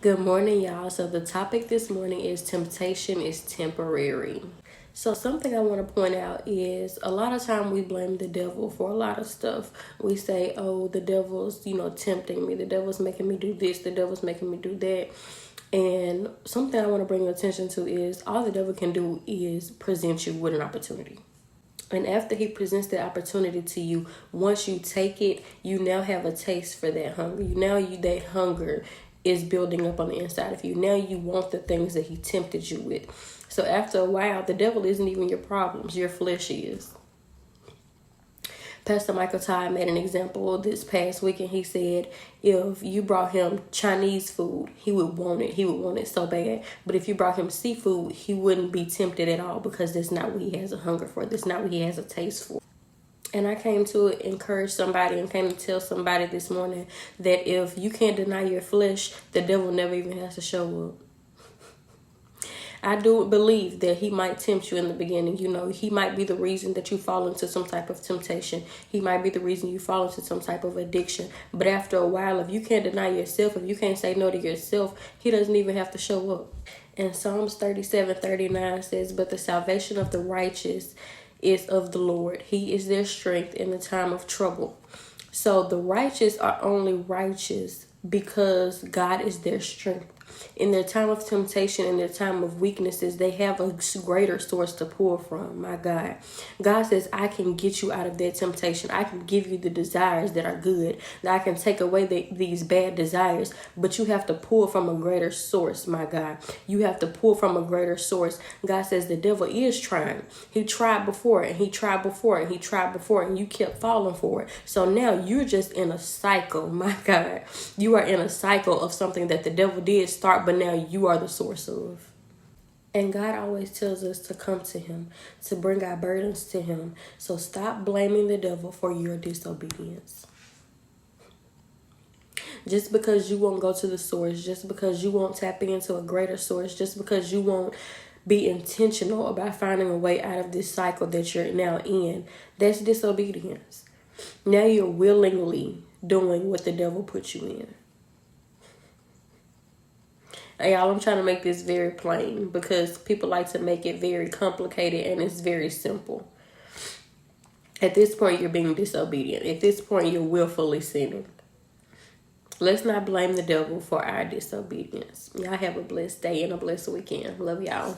Good morning, y'all. So, the topic this morning is temptation is temporary. So, something I want to point out is a lot of time we blame the devil for a lot of stuff. We say, oh, the devil's, tempting me. The devil's making me do this. The devil's making me do that. And something I want to bring your attention to is all the devil can do is present you with an opportunity. And after he presents the opportunity to you, once you take it, you now have a taste for that hunger. That hunger is building up on the inside of you. Now you want the things that he tempted you with. So after a while, the devil isn't even your problems. Your flesh is. Pastor Michael Todd made an example this past weekend. He said if you brought him Chinese food, he would want it. He would want it so bad. But if you brought him seafood, he wouldn't be tempted at all because that's not what he has a hunger for. That's not what he has a taste for. And I came to encourage somebody and came to tell somebody this morning that if you can't deny your flesh, the devil never even has to show up. I do believe that he might tempt you in the beginning. He might be the reason that you fall into some type of temptation. He might be the reason you fall into some type of addiction. But after a while, if you can't deny yourself, if you can't say no to yourself, he doesn't even have to show up. And Psalms 37:39 says, but the salvation of the righteous is of the Lord. He is their strength in the time of trouble. So the righteous are only righteous because God is their strength. In their time of temptation, in their time of weaknesses, they have a greater source to pull from. My God. God says, I can get you out of that temptation. I can give you the desires that are good. That I can take away these bad desires, but you have to pull from a greater source, my God. You have to pull from a greater source. God says the devil is trying. He tried before and he tried before and he tried before and you kept falling for it. So now you're just in a cycle, my God. You are in a cycle of something that the devil did start, but now you are the source of. And God always tells us to come to him, to bring our burdens to him. So stop blaming the devil for your disobedience. Just because you won't go to the source, just because you won't tap into a greater source, just because you won't be intentional about finding a way out of this cycle that you're now in, that's disobedience. Now you're willingly doing what the devil put you in. Y'all, I'm trying to make this very plain because people like to make it very complicated and it's very simple. At this point, you're being disobedient. At this point, you're willfully sinning. Let's not blame the devil for our disobedience. Y'all have a blessed day and a blessed weekend. Love y'all.